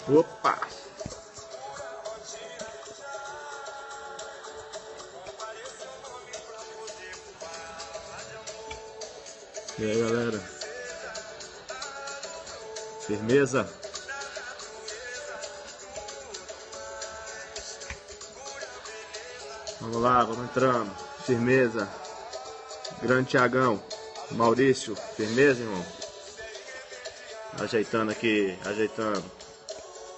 Opa! E aí, galera? Firmeza? Vamos lá, vamos entrando. Firmeza. Grande Thiagão. Maurício, firmeza, irmão? Ajeitando aqui, ajeitando.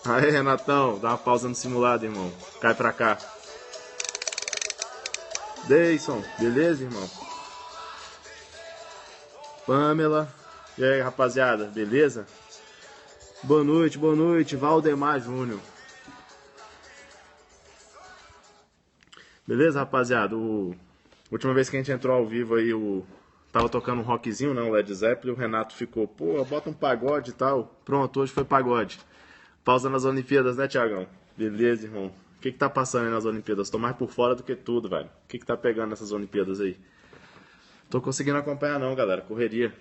Aí, Renatão, dá uma pausa no simulado, irmão. Cai pra cá. Deison, beleza, irmão? Pamela. E aí, rapaziada, beleza? Boa noite, Valdemar Júnior. Beleza, rapaziada? Última vez que a gente entrou ao vivo aí, tava tocando um rockzinho, né? O Led Zeppelin. O Renato ficou, pô, bota um pagode e tal. Pronto, hoje foi pagode. Pausa nas Olimpíadas, né, Thiagão? Beleza, irmão. O que tá passando aí nas Olimpíadas? Tô mais por fora do que tudo, velho. O que tá pegando nessas Olimpíadas aí? Tô conseguindo acompanhar não, galera. Correria.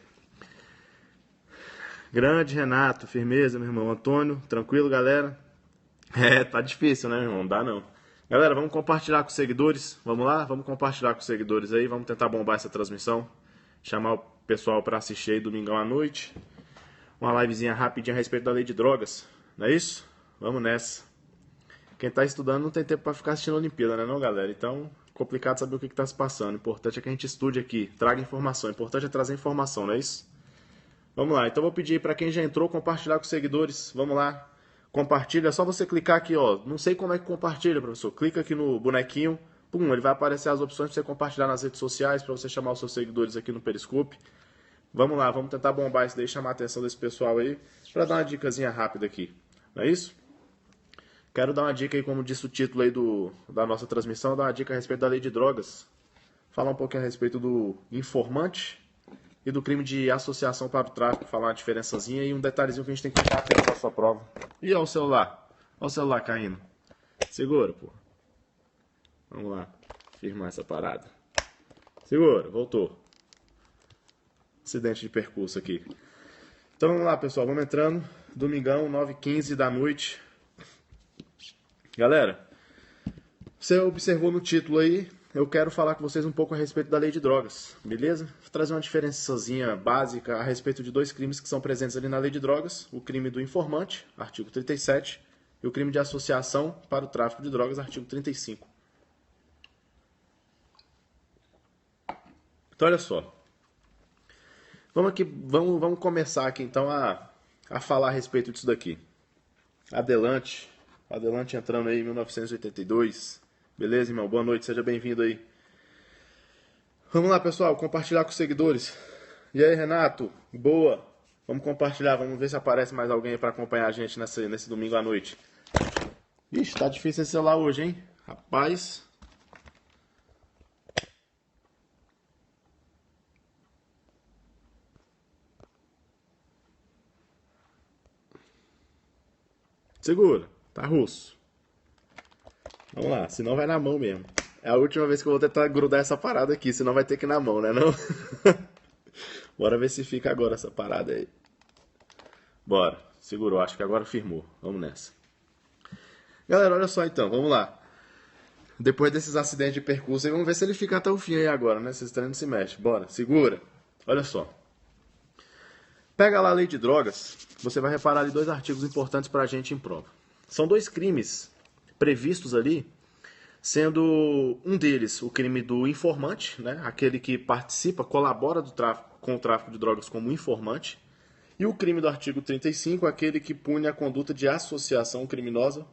Grande Renato, firmeza, meu irmão. Antônio, tranquilo, galera? É, tá difícil, né, meu irmão? Não dá não. Galera, vamos compartilhar com os seguidores. Vamos lá? Vamos compartilhar com os seguidores aí. Vamos tentar bombar essa transmissão. Chamar o pessoal pra assistir aí domingão à noite. Uma livezinha rapidinha a respeito da lei de drogas. Não é isso? Vamos nessa. Quem tá estudando não tem tempo pra ficar assistindo a Olimpíada, né não, galera? Então, complicado saber o que tá se passando. O importante é que a gente estude aqui, traga informação. O importante é trazer informação, não é isso? Vamos lá, então vou pedir para quem já entrou compartilhar com os seguidores. Vamos lá, compartilha. É só você clicar aqui, ó. Não sei como é que compartilha, professor. Clica aqui no bonequinho. Pum, ele vai aparecer as opções para você compartilhar nas redes sociais, para você chamar os seus seguidores aqui no Periscope. Vamos lá, vamos tentar bombar isso daí, chamar a atenção desse pessoal aí, para dar uma dicasinha rápida aqui. Não é isso? Quero dar uma dica aí, como disse o título aí da nossa transmissão, dar uma dica a respeito da lei de drogas. Falar um pouquinho a respeito do informante e do crime de associação para o tráfico, falar uma diferençazinha e um detalhezinho que a gente tem que ficar atento na sua prova. E ó o celular. Ó o celular caindo. Segura, pô. Vamos lá. Firmar essa parada. Segura, voltou. Acidente de percurso aqui. Então vamos lá, pessoal. Vamos entrando. Domingão, 9h15 da noite. Galera, você observou no título aí, eu quero falar com vocês um pouco a respeito da lei de drogas, beleza? Vou trazer uma diferençazinha básica a respeito de dois crimes que são presentes ali na lei de drogas. O crime do informante, artigo 37, e o crime de associação para o tráfico de drogas, artigo 35. Então, olha só. Vamos começar aqui, então, a falar a respeito disso daqui. Adelante entrando aí em 1982. Beleza, irmão? Boa noite, seja bem-vindo aí. Vamos lá, pessoal, compartilhar com os seguidores. E aí, Renato? Boa. Vamos compartilhar, vamos ver se aparece mais alguém aí pra acompanhar a gente nesse domingo à noite. Ixi, tá difícil esse celular hoje, hein? Rapaz. Segura, tá russo. Vamos lá, senão vai na mão mesmo. É a última vez que eu vou tentar grudar essa parada aqui, senão vai ter que ir na mão, né não? Bora ver se fica agora essa parada aí. Bora, segurou, acho que agora firmou. Vamos nessa. Galera, olha só então, vamos lá. Depois desses acidentes de percurso aí, vamos ver se ele fica até o fim aí agora, né? Esses treinos se mexem. Bora, segura. Olha só. Pega lá a lei de drogas, você vai reparar ali dois artigos importantes pra gente em prova. São dois crimes previstos ali, sendo um deles o crime do informante, né? Aquele que participa, colabora com o tráfico de drogas como informante, e o crime do artigo 35, aquele que pune a conduta de associação criminosa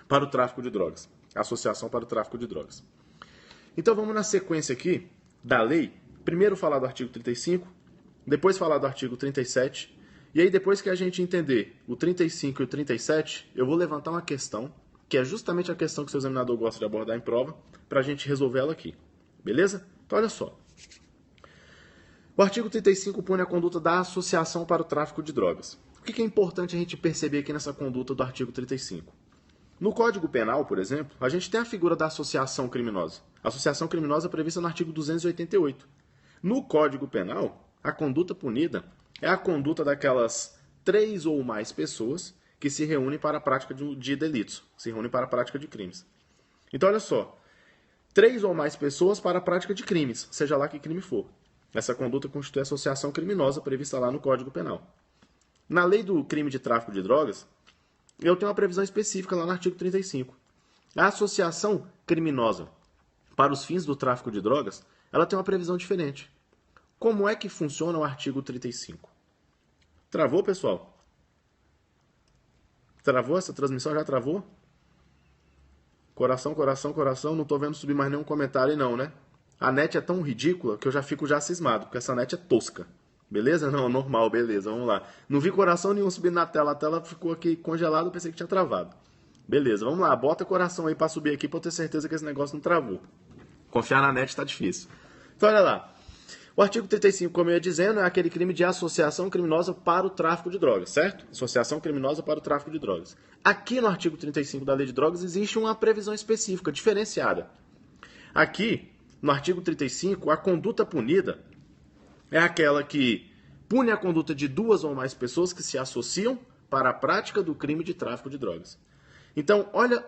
para o tráfico de drogas. Associação para o tráfico de drogas. Então vamos na sequência aqui da lei, primeiro falar do artigo 35, depois falar do artigo 37, e aí depois que a gente entender o 35 e o 37, eu vou levantar uma questão, que é justamente a questão que o seu examinador gosta de abordar em prova, para a gente resolver ela aqui. Beleza? Então olha só. O artigo 35 pune a conduta da associação para o tráfico de drogas. O que é importante a gente perceber aqui nessa conduta do artigo 35? No Código Penal, por exemplo, a gente tem a figura da associação criminosa. A associação criminosa é prevista no artigo 288. No Código Penal, a conduta punida é a conduta daquelas 3 ou mais pessoas que se reúnem para a prática de delitos, se reúnem para a prática de crimes. Então, olha só, 3 ou mais pessoas para a prática de crimes, seja lá que crime for. Essa conduta constitui associação criminosa prevista lá no Código Penal. Na lei do crime de tráfico de drogas, eu tenho uma previsão específica lá no artigo 35. A associação criminosa para os fins do tráfico de drogas, ela tem uma previsão diferente. Como é que funciona o artigo 35? Travou, pessoal? Travou? Essa transmissão já travou? Coração, coração, coração. Não tô vendo subir mais nenhum comentário aí não, né? A net é tão ridícula que eu já fico cismado, porque essa net é tosca. Beleza? Não, normal, beleza, vamos lá. Não vi coração nenhum subir na tela, a tela ficou aqui congelada, eu pensei que tinha travado. Beleza, vamos lá, bota coração aí pra subir aqui pra eu ter certeza que esse negócio não travou. Confiar na net tá difícil. Então, olha lá. O artigo 35, como eu ia dizendo, é aquele crime de associação criminosa para o tráfico de drogas, certo? Associação criminosa para o tráfico de drogas. Aqui no artigo 35 da Lei de Drogas existe uma previsão específica, diferenciada. Aqui, no artigo 35, a conduta punida é aquela que pune a conduta de 2 ou mais pessoas que se associam para a prática do crime de tráfico de drogas. Então, olha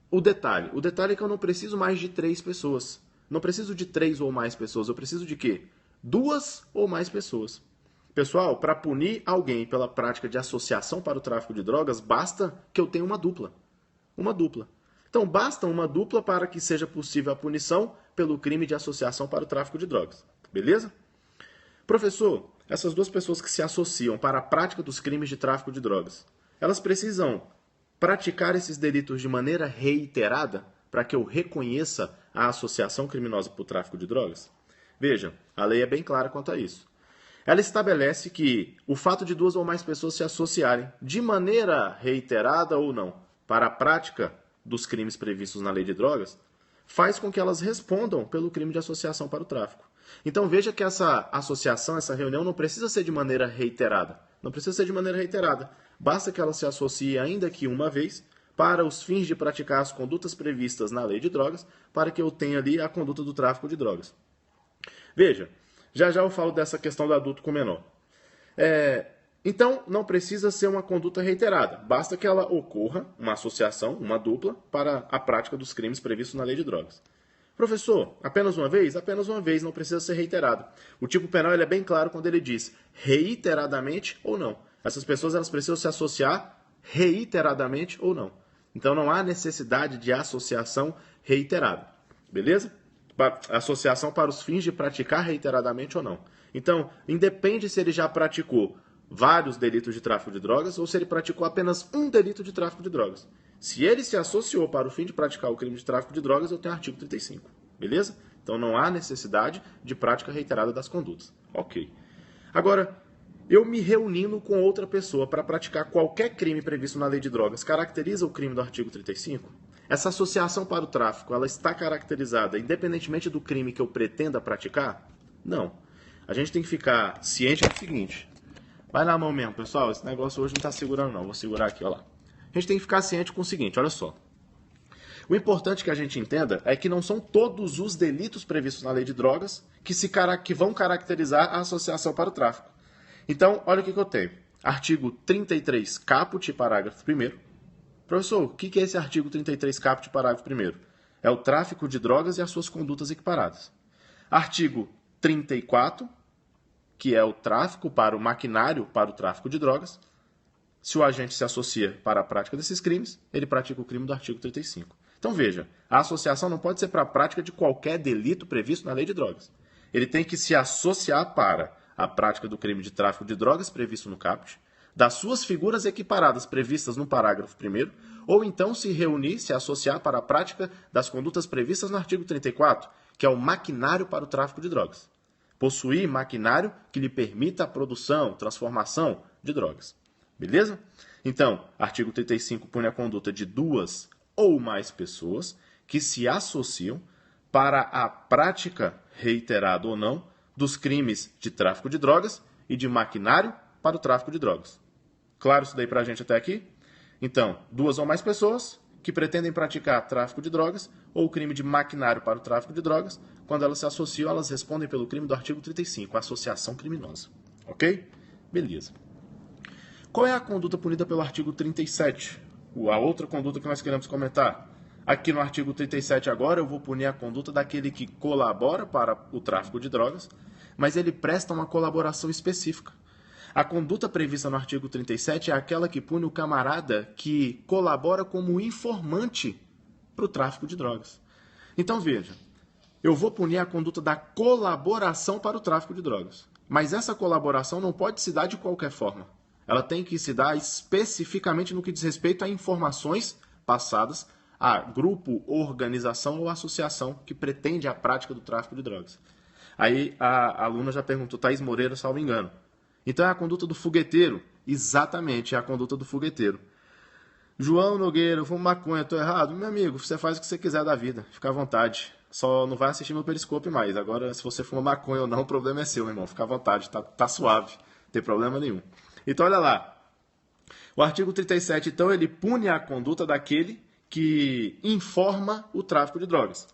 o detalhe. O detalhe é que eu não preciso mais de 3 pessoas. Não preciso de 3 ou mais pessoas. Eu preciso de quê? 2 ou mais pessoas. Pessoal, para punir alguém pela prática de associação para o tráfico de drogas, basta que eu tenha uma dupla. Uma dupla. Então, basta uma dupla para que seja possível a punição pelo crime de associação para o tráfico de drogas. Beleza? Professor, essas 2 pessoas que se associam para a prática dos crimes de tráfico de drogas, elas precisam praticar esses delitos de maneira reiterada para que eu reconheça a associação criminosa para o tráfico de drogas? Veja, a lei é bem clara quanto a isso. Ela estabelece que o fato de 2 ou mais pessoas se associarem de maneira reiterada ou não para a prática dos crimes previstos na lei de drogas faz com que elas respondam pelo crime de associação para o tráfico. Então veja que essa associação, essa reunião não precisa ser de maneira reiterada. Não precisa ser de maneira reiterada. Basta que ela se associe ainda que uma vez para os fins de praticar as condutas previstas na lei de drogas para que eu tenha ali a conduta do tráfico de drogas. Veja, já eu falo dessa questão do adulto com menor. Então, não precisa ser uma conduta reiterada. Basta que ela ocorra, uma associação, uma dupla, para a prática dos crimes previstos na lei de drogas. Professor, apenas uma vez? Apenas uma vez, não precisa ser reiterado. O tipo penal ele é bem claro quando ele diz reiteradamente ou não. Essas pessoas elas precisam se associar reiteradamente ou não. Então, não há necessidade de associação reiterada. Beleza? Associação para os fins de praticar reiteradamente ou não. Então, independe se ele já praticou vários delitos de tráfico de drogas ou se ele praticou apenas um delito de tráfico de drogas. Se ele se associou para o fim de praticar o crime de tráfico de drogas, eu tenho o artigo 35. Beleza? Então, não há necessidade de prática reiterada das condutas. Ok. Agora, eu me reunindo com outra pessoa para praticar qualquer crime previsto na lei de drogas caracteriza o crime do artigo 35? Essa associação para o tráfico, ela está caracterizada independentemente do crime que eu pretenda praticar? Não. A gente tem que ficar ciente do seguinte. Vai na mão mesmo, pessoal. Esse negócio hoje não está segurando, não. Vou segurar aqui, olha lá. A gente tem que ficar ciente com o seguinte, olha só. O importante que a gente entenda é que não são todos os delitos previstos na lei de drogas que vão caracterizar a associação para o tráfico. Então, olha o que eu tenho. Artigo 33, caput, parágrafo 1º. Professor, o que é esse artigo 33, caput, parágrafo 1º? É o tráfico de drogas e as suas condutas equiparadas. Artigo 34, que é o tráfico para o maquinário para o tráfico de drogas. Se o agente se associa para a prática desses crimes, ele pratica o crime do artigo 35. Então veja, a associação não pode ser para a prática de qualquer delito previsto na lei de drogas. Ele tem que se associar para a prática do crime de tráfico de drogas previsto no caput, das suas figuras equiparadas previstas no parágrafo 1º, ou então se reunir, se associar para a prática das condutas previstas no artigo 34, que é o maquinário para o tráfico de drogas. Possuir maquinário que lhe permita a produção, transformação de drogas. Beleza? Então, artigo 35 pune a conduta de 2 ou mais pessoas que se associam para a prática, reiterada ou não, dos crimes de tráfico de drogas e de maquinário para o tráfico de drogas. Claro isso daí pra gente até aqui? Então, 2 ou mais pessoas que pretendem praticar tráfico de drogas ou o crime de maquinário para o tráfico de drogas, quando elas se associam, elas respondem pelo crime do artigo 35, associação criminosa. Ok? Beleza. Qual é a conduta punida pelo artigo 37? A outra conduta que nós queremos comentar. Aqui no artigo 37 agora eu vou punir a conduta daquele que colabora para o tráfico de drogas, mas ele presta uma colaboração específica. A conduta prevista no artigo 37 é aquela que pune o camarada que colabora como informante para o tráfico de drogas. Então veja, eu vou punir a conduta da colaboração para o tráfico de drogas. Mas essa colaboração não pode se dar de qualquer forma. Ela tem que se dar especificamente no que diz respeito a informações passadas a grupo, organização ou associação que pretende a prática do tráfico de drogas. Aí a aluna já perguntou, Thaís Moreira, salvo engano. Então é a conduta do fogueteiro. Exatamente, é a conduta do fogueteiro. João Nogueira, eu fumo maconha, estou errado? Meu amigo, você faz o que você quiser da vida, fica à vontade. Só não vai assistir meu Periscope mais. Agora, se você fuma maconha ou não, o problema é seu, meu irmão. Fica à vontade, tá suave, não tem problema nenhum. Então, olha lá. O artigo 37, então, ele pune a conduta daquele que informa o tráfico de drogas.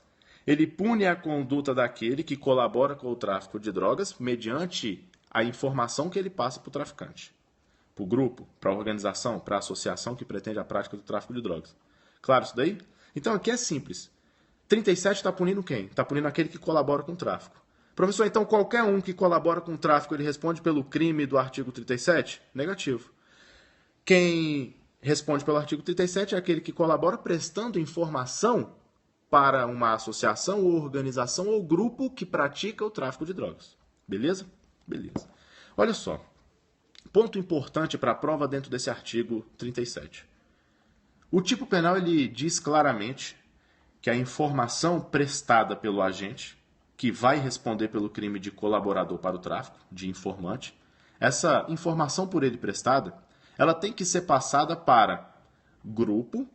Ele pune a conduta daquele que colabora com o tráfico de drogas mediante a informação que ele passa para o traficante. Para o grupo, para a organização, para a associação que pretende a prática do tráfico de drogas. Claro isso daí? Então, aqui é simples. 37 está punindo quem? Está punindo aquele que colabora com o tráfico. Professor, então qualquer um que colabora com o tráfico, ele responde pelo crime do artigo 37? Negativo. Quem responde pelo artigo 37 é aquele que colabora prestando informação para uma associação ou organização ou grupo que pratica o tráfico de drogas. Beleza? Beleza. Olha só. Ponto importante para a prova dentro desse artigo 37. O tipo penal ele diz claramente que a informação prestada pelo agente, que vai responder pelo crime de colaborador para o tráfico, de informante, essa informação por ele prestada, ela tem que ser passada para grupo,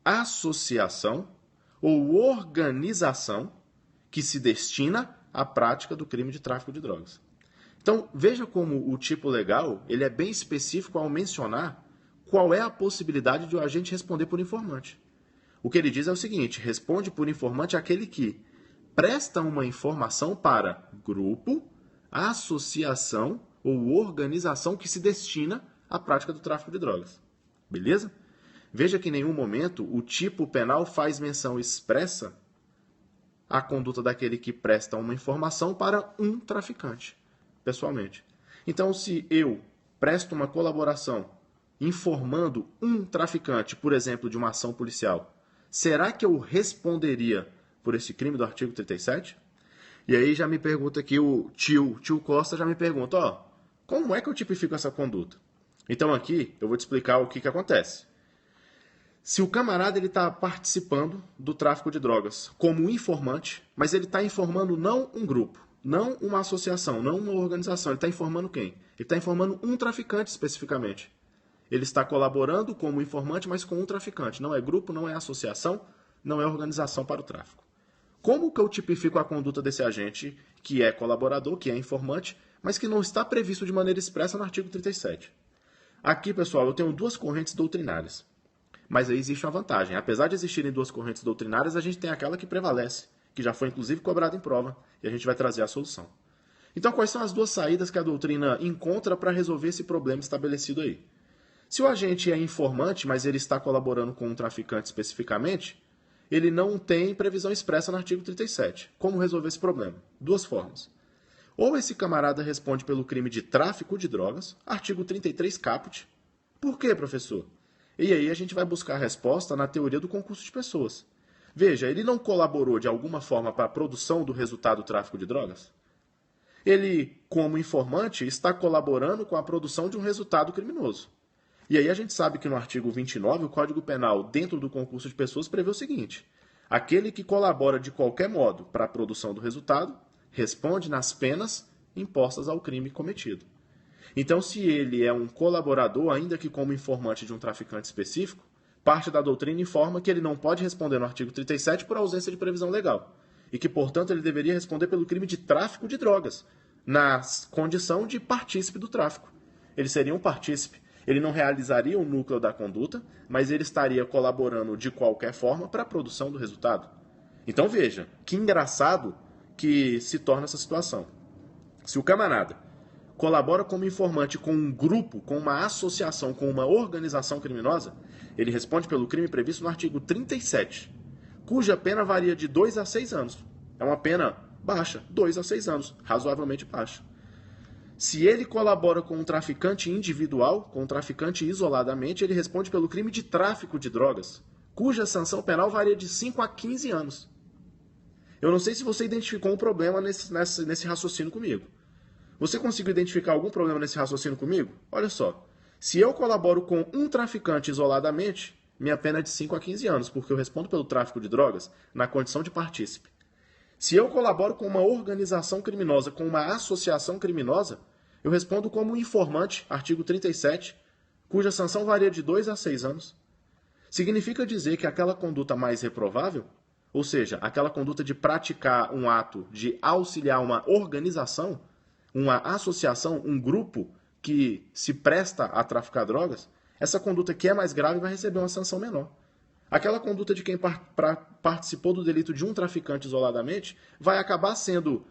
associação ou organização que se destina à prática do crime de tráfico de drogas. Então, veja como o tipo legal ele é bem específico ao mencionar qual é a possibilidade de o agente responder por informante. O que ele diz é o seguinte, responde por informante aquele que presta uma informação para grupo, associação ou organização que se destina à prática do tráfico de drogas. Beleza? Veja que em nenhum momento o tipo penal faz menção expressa à conduta daquele que presta uma informação para um traficante, pessoalmente. Então, se eu presto uma colaboração informando um traficante, por exemplo, de uma ação policial, será que eu responderia por esse crime do artigo 37? E aí já me pergunta aqui o tio Costa já me pergunta, como é que eu tipifico essa conduta? Então aqui eu vou te explicar o que acontece. Se o camarada está participando do tráfico de drogas como informante, mas ele está informando não um grupo, não uma associação, não uma organização, ele está informando quem? Ele está informando um traficante especificamente. Ele está colaborando como informante, mas com um traficante. Não é grupo, não é associação, não é organização para o tráfico. Como que eu tipifico a conduta desse agente que é colaborador, que é informante, mas que não está previsto de maneira expressa no artigo 37? Aqui, pessoal, eu tenho duas correntes doutrinárias. Mas aí existe uma vantagem. Apesar de existirem duas correntes doutrinárias, a gente tem aquela que prevalece, que já foi inclusive cobrada em prova, e a gente vai trazer a solução. Então, quais são as duas saídas que a doutrina encontra para resolver esse problema estabelecido aí? Se o agente é informante, mas ele está colaborando com um traficante especificamente, ele não tem previsão expressa no artigo 37. Como resolver esse problema? Duas formas. Ou esse camarada responde pelo crime de tráfico de drogas, artigo 33 caput. Por quê, professor? E aí a gente vai buscar a resposta na teoria do concurso de pessoas. Veja, ele não colaborou de alguma forma para a produção do resultado do tráfico de drogas? Ele, como informante, está colaborando com a produção de um resultado criminoso. E aí a gente sabe que no artigo 29, o Código Penal, dentro do concurso de pessoas, prevê o seguinte: aquele que colabora de qualquer modo para a produção do resultado, responde nas penas impostas ao crime cometido. Então, se ele é um colaborador, ainda que como informante de um traficante específico, parte da doutrina informa que ele não pode responder no artigo 37 por ausência de previsão legal. E que, portanto, ele deveria responder pelo crime de tráfico de drogas, na condição de partícipe do tráfico. Ele seria um partícipe. Ele não realizaria o núcleo da conduta, mas ele estaria colaborando de qualquer forma para a produção do resultado. Então veja, que engraçado que se torna essa situação. Se o camarada colabora como informante com um grupo, com uma associação, com uma organização criminosa, ele responde pelo crime previsto no artigo 37, cuja pena varia de 2 a 6 anos. É uma pena baixa, 2 a 6 anos, razoavelmente baixa. Se ele colabora com um traficante individual, com um traficante isoladamente, ele responde pelo crime de tráfico de drogas, cuja sanção penal varia de 5 a 15 anos. Eu não sei se você identificou um problema nesse raciocínio comigo. Você conseguiu identificar algum problema nesse raciocínio comigo? Olha só, se eu colaboro com um traficante isoladamente, minha pena é de 5 a 15 anos, porque eu respondo pelo tráfico de drogas na condição de partícipe. Se eu colaboro com uma organização criminosa, com uma associação criminosa, eu respondo como informante, artigo 37, cuja sanção varia de 2 a 6 anos. Significa dizer que aquela conduta mais reprovável, ou seja, aquela conduta de praticar um ato de auxiliar uma organização, uma associação, um grupo que se presta a traficar drogas, essa conduta que é mais grave vai receber uma sanção menor. Aquela conduta de quem participou do delito de um traficante isoladamente vai acabar sendo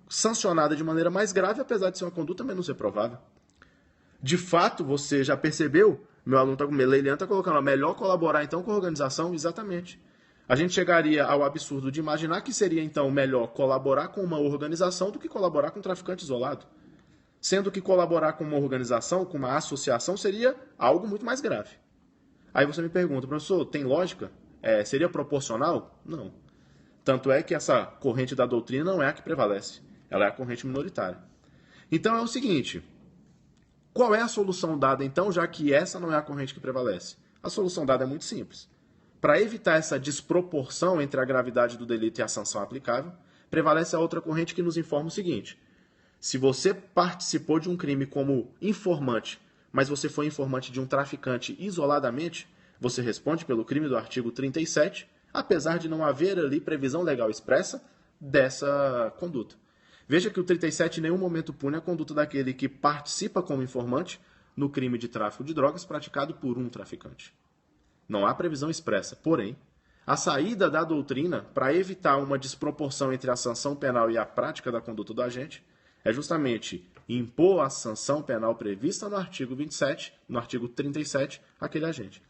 sancionada de maneira mais grave, apesar de ser uma conduta menos reprovável. De fato, você já percebeu? Meu aluno Leilian está colocando, melhor colaborar então com a organização? Exatamente. A gente chegaria ao absurdo de imaginar que seria então melhor colaborar com uma organização do que colaborar com um traficante isolado. Sendo que colaborar com uma organização, com uma associação, seria algo muito mais grave. Aí você me pergunta, professor, tem lógica? Seria proporcional? Não. Tanto é que essa corrente da doutrina não é a que prevalece. Ela é a corrente minoritária. Então é o seguinte, qual é a solução dada então, já que essa não é a corrente que prevalece? A solução dada é muito simples. Para evitar essa desproporção entre a gravidade do delito e a sanção aplicável, prevalece a outra corrente que nos informa o seguinte: se você participou de um crime como informante, mas você foi informante de um traficante isoladamente, você responde pelo crime do artigo 37, apesar de não haver ali previsão legal expressa dessa conduta. Veja que o 37 em nenhum momento pune a conduta daquele que participa como informante no crime de tráfico de drogas praticado por um traficante. Não há previsão expressa, porém, a saída da doutrina para evitar uma desproporção entre a sanção penal e a prática da conduta do agente é justamente impor a sanção penal prevista no artigo 27, no artigo 37, àquele agente.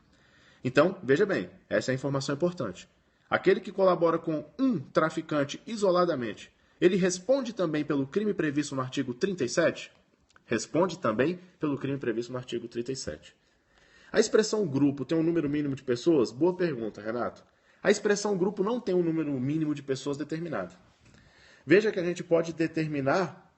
Então, veja bem, essa é a informação importante. Aquele que colabora com um traficante isoladamente, ele responde também pelo crime previsto no artigo 37? Responde também pelo crime previsto no artigo 37. A expressão grupo tem um número mínimo de pessoas? Boa pergunta, Renato. A expressão grupo não tem um número mínimo de pessoas determinado. Veja que a gente pode determinar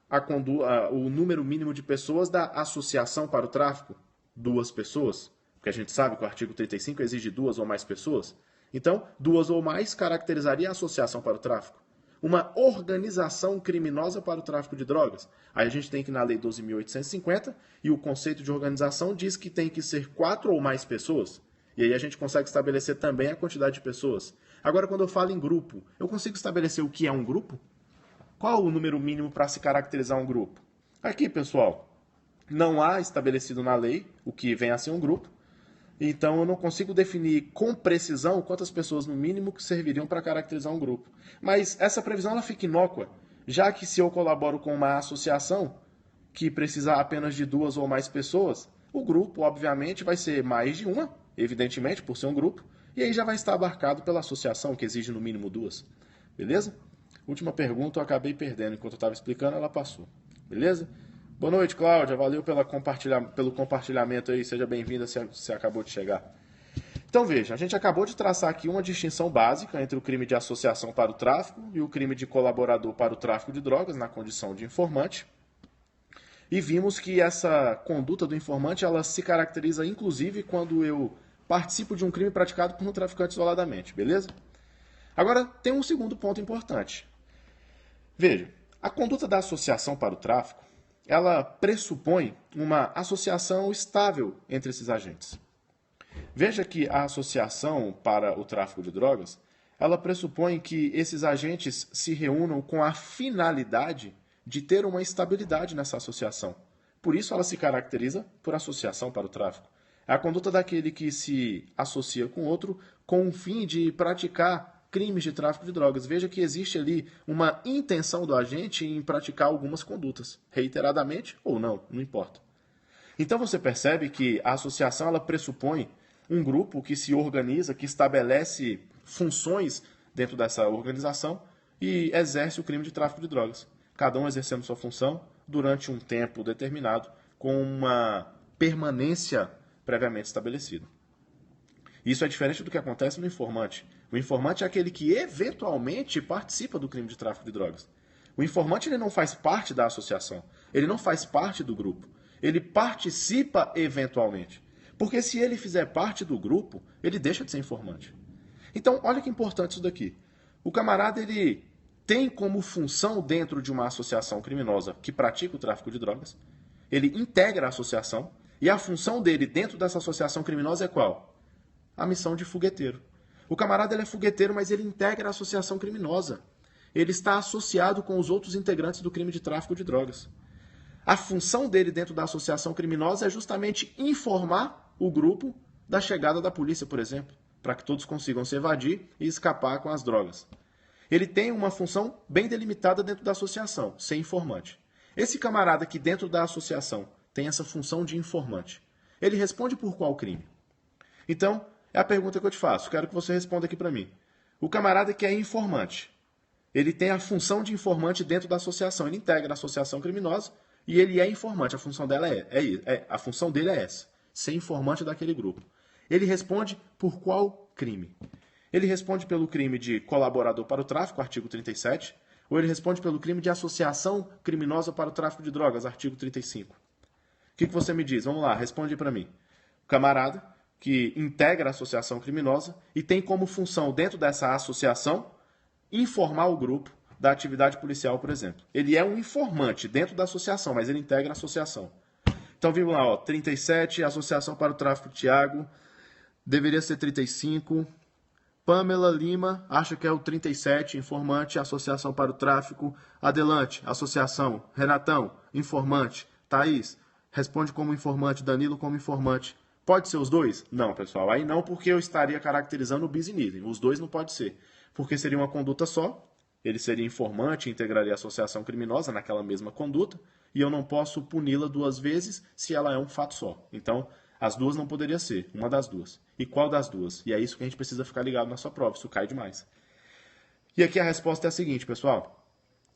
o número mínimo de pessoas da associação para o tráfico, 2 pessoas, porque a gente sabe que o artigo 35 exige 2 ou mais pessoas. Então, 2 ou mais caracterizaria a associação para o tráfico. Uma organização criminosa para o tráfico de drogas. Aí a gente tem que ir na Lei 12.850 e o conceito de organização diz que tem que ser 4 ou mais pessoas. E aí a gente consegue estabelecer também a quantidade de pessoas. Agora, quando eu falo em grupo, eu consigo estabelecer o que é um grupo? Qual o número mínimo para se caracterizar um grupo? Aqui, pessoal, não há estabelecido na lei o que vem a ser um grupo. Então, eu não consigo definir com precisão quantas pessoas, no mínimo, que serviriam para caracterizar um grupo. Mas essa previsão ela fica inócua, já que se eu colaboro com uma associação que precisa apenas de 2 ou mais pessoas, o grupo, obviamente, vai ser mais de uma, evidentemente, por ser um grupo, e aí já vai estar abarcado pela associação, que exige no mínimo 2. Beleza? Última pergunta, eu acabei perdendo. Enquanto eu estava explicando, ela passou. Beleza? Boa noite, Cláudia. Valeu pelo compartilhamento aí. Seja bem-vinda se você acabou de chegar. Então, veja, a gente acabou de traçar aqui uma distinção básica entre o crime de associação para o tráfico e o crime de colaborador para o tráfico de drogas, na condição de informante. E vimos que essa conduta do informante, ela se caracteriza, inclusive, quando eu participo de um crime praticado por um traficante isoladamente. Beleza? Agora, tem um segundo ponto importante. Veja, a conduta da associação para o tráfico, ela pressupõe uma associação estável entre esses agentes. Veja que a associação para o tráfico de drogas, ela pressupõe que esses agentes se reúnam com a finalidade de ter uma estabilidade nessa associação. Por isso ela se caracteriza por associação para o tráfico. É a conduta daquele que se associa com outro com o fim de praticar crimes de tráfico de drogas. Veja que existe ali uma intenção do agente em praticar algumas condutas, reiteradamente ou não, não importa. Então você percebe que a associação ela pressupõe um grupo que se organiza, que estabelece funções dentro dessa organização e exerce o crime de tráfico de drogas. Cada um exercendo sua função durante um tempo determinado, com uma permanência previamente estabelecida. Isso é diferente do que acontece no informante. O informante é aquele que eventualmente participa do crime de tráfico de drogas. O informante ele não faz parte da associação, ele não faz parte do grupo, ele participa eventualmente. Porque se ele fizer parte do grupo, ele deixa de ser informante. Então, olha que importante isso daqui. O camarada ele tem como função dentro de uma associação criminosa que pratica o tráfico de drogas, ele integra a associação e a função dele dentro dessa associação criminosa é qual? A missão de fogueteiro. O camarada ele é fogueteiro, mas ele integra a associação criminosa. Ele está associado com os outros integrantes do crime de tráfico de drogas. A função dele dentro da associação criminosa é justamente informar o grupo da chegada da polícia, por exemplo, para que todos consigam se evadir e escapar com as drogas. Ele tem uma função bem delimitada dentro da associação, ser informante. Esse camarada que dentro da associação tem essa função de informante, ele responde por qual crime? Então, é a pergunta que eu te faço. Quero que você responda aqui para mim. O camarada que é informante, ele tem a função de informante dentro da associação. Ele integra a associação criminosa e ele é informante. A função a função dele é essa, ser informante daquele grupo. Ele responde por qual crime? Ele responde pelo crime de colaborador para o tráfico, artigo 37, ou ele responde pelo crime de associação criminosa para o tráfico de drogas, artigo 35. O que você me diz? Vamos lá, responde para mim. O camarada que integra a associação criminosa e tem como função, dentro dessa associação, informar o grupo da atividade policial, por exemplo. Ele é um informante dentro da associação, mas ele integra a associação. Então, vamos lá, 37, Associação para o Tráfico de Tiago, deveria ser 35. Pamela Lima, acha que é o 37, informante, Associação para o Tráfico. Adelante, associação. Renatão, informante. Thaís, responde como informante. Danilo como informante. Pode ser os dois? Não, pessoal. Aí não, porque eu estaria caracterizando o bis in idem. Os dois não pode ser. Porque seria uma conduta só. Ele seria informante e integraria a associação criminosa naquela mesma conduta. E eu não posso puni-la duas vezes se ela é um fato só. Então, as duas não poderia ser. Uma das duas. E qual das duas? E é isso que a gente precisa ficar ligado na sua prova. Isso cai demais. E aqui a resposta é a seguinte, pessoal.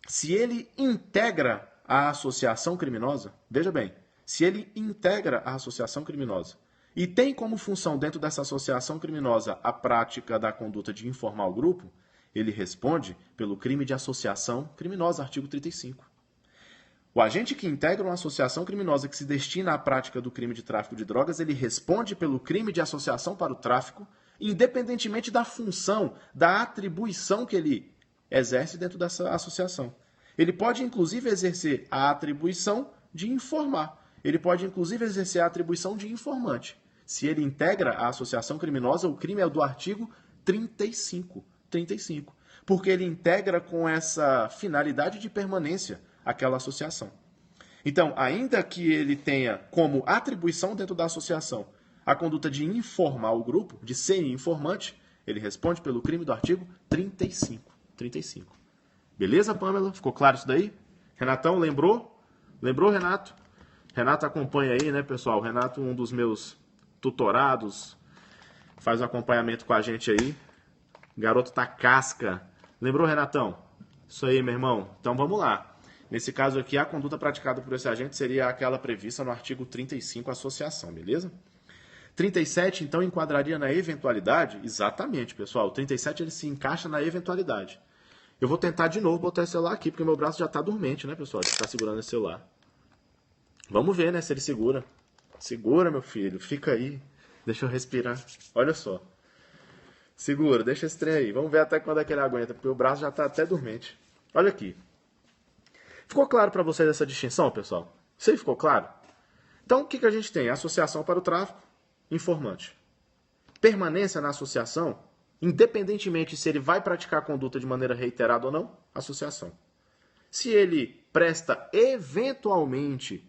Se ele integra a associação criminosa, veja bem, se ele integra a associação criminosa e tem como função dentro dessa associação criminosa a prática da conduta de informar o grupo, ele responde pelo crime de associação criminosa, artigo 35. O agente que integra uma associação criminosa que se destina à prática do crime de tráfico de drogas, ele responde pelo crime de associação para o tráfico, independentemente da função, da atribuição que ele exerce dentro dessa associação. Ele pode, inclusive, exercer a atribuição de informar. Ele pode, inclusive, exercer a atribuição de informante. Se ele integra a associação criminosa, o crime é do artigo 35. 35. Porque ele integra com essa finalidade de permanência aquela associação. Então, ainda que ele tenha como atribuição dentro da associação a conduta de informar o grupo, de ser informante, ele responde pelo crime do artigo 35. 35. Beleza, Pamela? Ficou claro isso daí? Renatão, lembrou? Lembrou, Renato? Renato acompanha aí, né, pessoal? Renato, um dos meus tutorados, faz um acompanhamento com a gente aí. Garoto tá casca. Lembrou, Renatão? Isso aí, meu irmão. Então, vamos lá. Nesse caso aqui, a conduta praticada por esse agente seria aquela prevista no artigo 35, associação, beleza? 37, então, enquadraria na eventualidade? Exatamente, pessoal. O 37, ele se encaixa na eventualidade. Eu vou tentar de novo botar esse celular aqui, porque meu braço já está dormente, né, pessoal? De ficar segurando esse celular. Vamos ver, né, se ele segura. Segura, meu filho. Fica aí. Deixa eu respirar. Olha só. Segura, deixa esse trem aí. Vamos ver até quando é que ele aguenta, porque o braço já está até dormente. Olha aqui. Ficou claro para vocês essa distinção, pessoal? Isso aí ficou claro? Então, o que a gente tem? Associação para o tráfico, informante. Permanência na associação, independentemente se ele vai praticar a conduta de maneira reiterada ou não, associação. Se ele presta eventualmente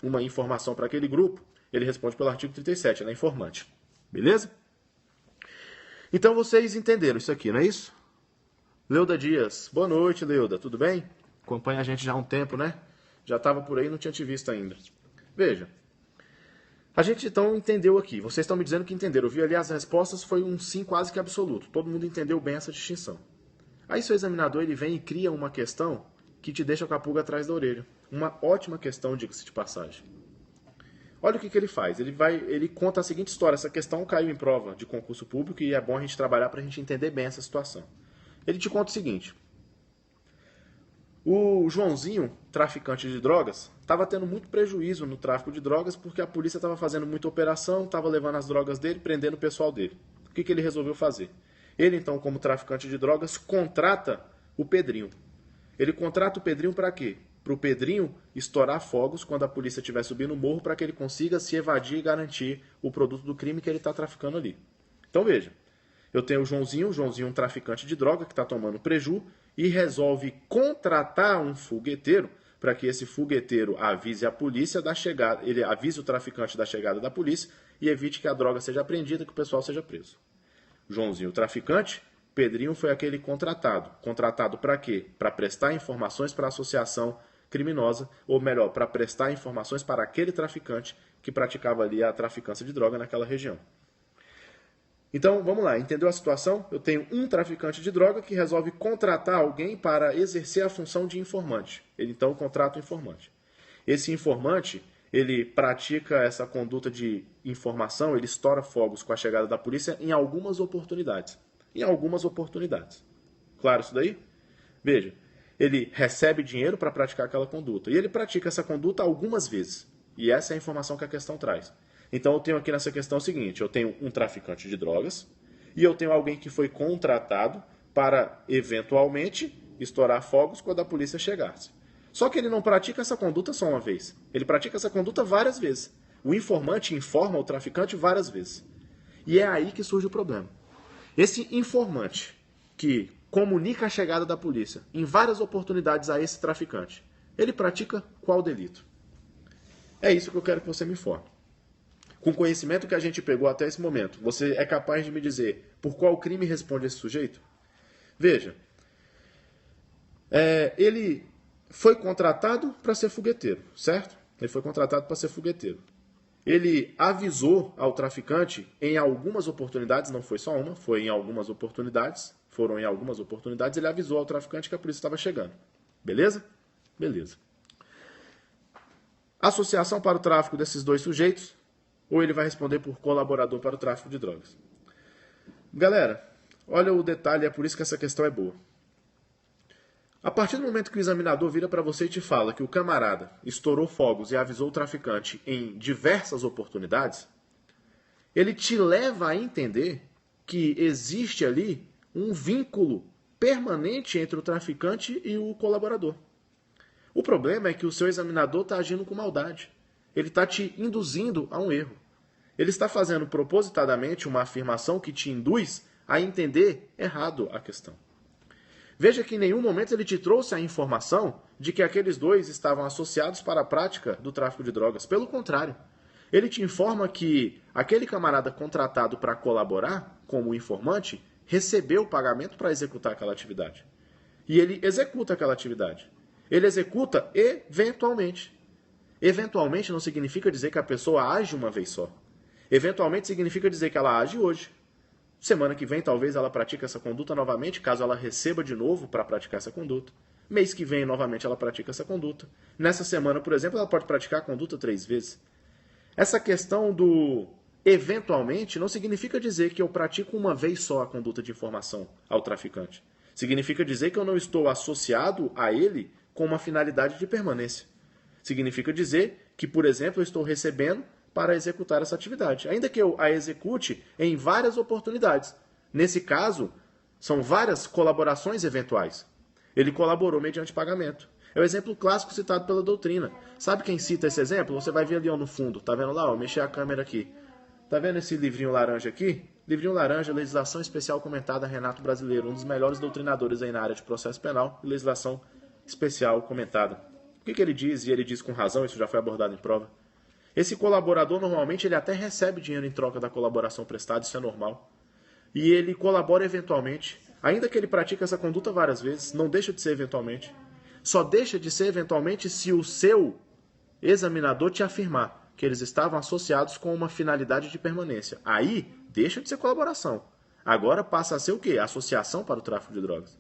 uma informação para aquele grupo, ele responde pelo artigo 37, ele é informante. Beleza? Então vocês entenderam isso aqui, não é isso? Leuda Dias. Boa noite, Leuda. Tudo bem? Acompanha a gente já há um tempo, né? Já estava por aí, não tinha te visto ainda. Veja. A gente então entendeu aqui. Vocês estão me dizendo que entenderam. Eu vi ali as respostas, foi um sim quase que absoluto. Todo mundo entendeu bem essa distinção. Aí seu examinador ele vem e cria uma questão que te deixa com a pulga atrás da orelha. Uma ótima questão, diga-se de passagem. Olha o que ele faz. Ele conta a seguinte história. Essa questão caiu em prova de concurso público e é bom a gente trabalhar para a gente entender bem essa situação. Ele te conta o seguinte. O Joãozinho, traficante de drogas, estava tendo muito prejuízo no tráfico de drogas porque a polícia estava fazendo muita operação, estava levando as drogas dele, prendendo o pessoal dele. O que ele resolveu fazer? Ele, então, como traficante de drogas, contrata o Pedrinho. Ele contrata o Pedrinho para quê? Para o Pedrinho estourar fogos quando a polícia estiver subindo o morro para que ele consiga se evadir e garantir o produto do crime que ele está traficando ali. Então veja, eu tenho o Joãozinho um traficante de droga que está tomando preju e resolve contratar um fogueteiro para que esse fogueteiro avise a polícia da chegada, ele avise o traficante da chegada da polícia e evite que a droga seja apreendida e que o pessoal seja preso. Joãozinho, o traficante, Pedrinho foi aquele contratado. Contratado para quê? Para prestar informações para a associação criminosa, ou melhor, para prestar informações para aquele traficante que praticava ali a traficância de droga naquela região. Então, vamos lá, entendeu a situação? Eu tenho um traficante de droga que resolve contratar alguém para exercer a função de informante. Ele então contrata o informante. Esse informante, ele pratica essa conduta de informação, ele estoura fogos com a chegada da polícia em algumas oportunidades. Em algumas oportunidades. Claro isso daí? Veja, ele recebe dinheiro para praticar aquela conduta. E ele pratica essa conduta algumas vezes. E essa é a informação que a questão traz. Então eu tenho aqui nessa questão o seguinte, eu tenho um traficante de drogas e eu tenho alguém que foi contratado para, eventualmente, estourar fogos quando a polícia chegasse. Só que ele não pratica essa conduta só uma vez. Ele pratica essa conduta várias vezes. O informante informa o traficante várias vezes. E é aí que surge o problema. Esse informante que comunica a chegada da polícia em várias oportunidades a esse traficante, ele pratica qual delito? É isso que eu quero que você me informe. Com o conhecimento que a gente pegou até esse momento, você é capaz de me dizer por qual crime responde esse sujeito? Veja, ele foi contratado para ser fogueteiro, certo? Ele foi contratado para ser fogueteiro. Ele avisou ao traficante em algumas oportunidades, não foi só uma, foi em algumas oportunidades, foram em algumas oportunidades, ele avisou ao traficante que a polícia estava chegando. Beleza? Beleza. Associação para o tráfico desses dois sujeitos, ou ele vai responder por colaborador para o tráfico de drogas. Galera, olha o detalhe, é por isso que essa questão é boa. A partir do momento que o examinador vira para você e te fala que o camarada estourou fogos e avisou o traficante em diversas oportunidades, ele te leva a entender que existe ali um vínculo permanente entre o traficante e o colaborador. O problema é que o seu examinador está agindo com maldade. Ele está te induzindo a um erro. Ele está fazendo propositadamente uma afirmação que te induz a entender errado a questão. Veja que em nenhum momento ele te trouxe a informação de que aqueles dois estavam associados para a prática do tráfico de drogas. Pelo contrário, ele te informa que aquele camarada contratado para colaborar como informante recebeu o pagamento para executar aquela atividade. E ele executa aquela atividade. Ele executa eventualmente. Eventualmente não significa dizer que a pessoa age uma vez só. Eventualmente significa dizer que ela age hoje. Semana que vem talvez ela pratique essa conduta novamente, caso ela receba de novo para praticar essa conduta. Mês que vem novamente ela pratica essa conduta. Nessa semana, por exemplo, ela pode praticar a conduta 3 vezes. Essa questão do eventualmente não significa dizer que eu pratico uma vez só a conduta de informação ao traficante. Significa dizer que eu não estou associado a ele com uma finalidade de permanência. Significa dizer que, por exemplo, eu estou recebendo para executar essa atividade, ainda que eu a execute em várias oportunidades. Nesse caso, são várias colaborações eventuais. Ele colaborou mediante pagamento. É o exemplo clássico citado pela doutrina. Sabe quem cita esse exemplo? Você vai ver ali no fundo. Tá vendo lá? Mexer a câmera aqui. Tá vendo esse livrinho laranja aqui? Livrinho laranja, legislação especial comentada, Renato Brasileiro, um dos melhores doutrinadores aí na área de processo penal e legislação especial comentada. O que ele diz? E ele diz com razão, isso já foi abordado em prova. Esse colaborador, normalmente, ele até recebe dinheiro em troca da colaboração prestada, isso é normal. e ele colabora eventualmente, ainda que ele pratique essa conduta várias vezes, não deixa de ser eventualmente. Só deixa de ser eventualmente se o seu examinador te afirmar que eles estavam associados com uma finalidade de permanência. Aí, deixa de ser colaboração. Agora passa a ser o quê? Associação para o tráfico de drogas.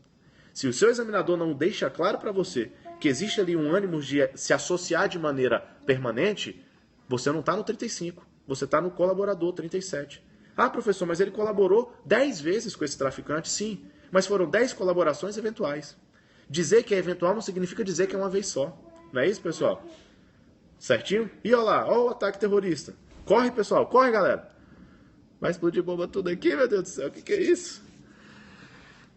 Se o seu examinador não deixa claro para você que existe ali um ânimo de se associar de maneira permanente, você não está no 35, você está no colaborador 37. Ah, professor, mas ele colaborou 10 vezes com esse traficante? Sim, mas foram 10 colaborações eventuais. Dizer que é eventual não significa dizer que é uma vez só. Não é isso, pessoal? Certinho? E olha lá, olha o ataque terrorista. Corre, pessoal, corre, galera. Vai explodir bomba tudo aqui, meu Deus do céu, o que é isso?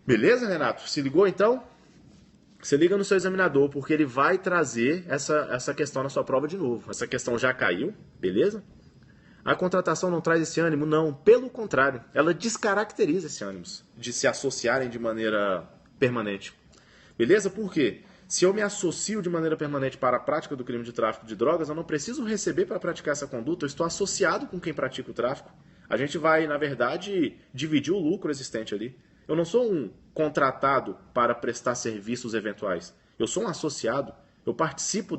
Beleza, Renato? Se ligou, então? Você liga no seu examinador, porque ele vai trazer essa questão na sua prova de novo. Essa questão já caiu, beleza? A contratação não traz esse ânimo? Não, pelo contrário. Ela descaracteriza esse ânimo de se associarem de maneira permanente. Beleza? Por quê? Se eu me associo de maneira permanente para a prática do crime de tráfico de drogas, eu não preciso receber para praticar essa conduta, eu estou associado com quem pratica o tráfico. A gente vai, na verdade, dividir o lucro existente ali. Eu não sou um contratado para prestar serviços eventuais. Eu sou um associado. Eu participo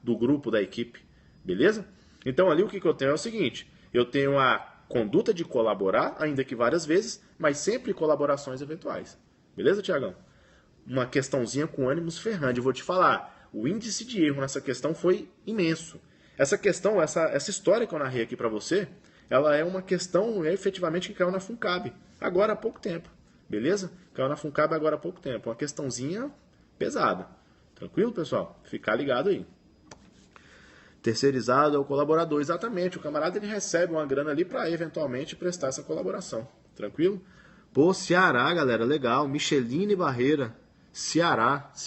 do grupo, da equipe. Beleza? Então ali o que eu tenho é o seguinte. Eu tenho a conduta de colaborar, ainda que várias vezes, mas sempre colaborações eventuais. Beleza, Tiagão? Uma questãozinha com ânimos ferrando. Eu vou te falar, o índice de erro nessa questão foi imenso. Essa questão, essa história que eu narrei aqui para você, ela é uma questão efetivamente que caiu na FUNCAB, agora há pouco tempo. Beleza? Caiu na FUNCAB agora há pouco tempo. Uma questãozinha pesada. Tranquilo, pessoal? Ficar ligado aí. Terceirizado é o colaborador. Exatamente. O camarada ele recebe uma grana ali para eventualmente prestar essa colaboração. Tranquilo? Pô, Ceará, galera. Legal. Micheline Barreira. Ceará.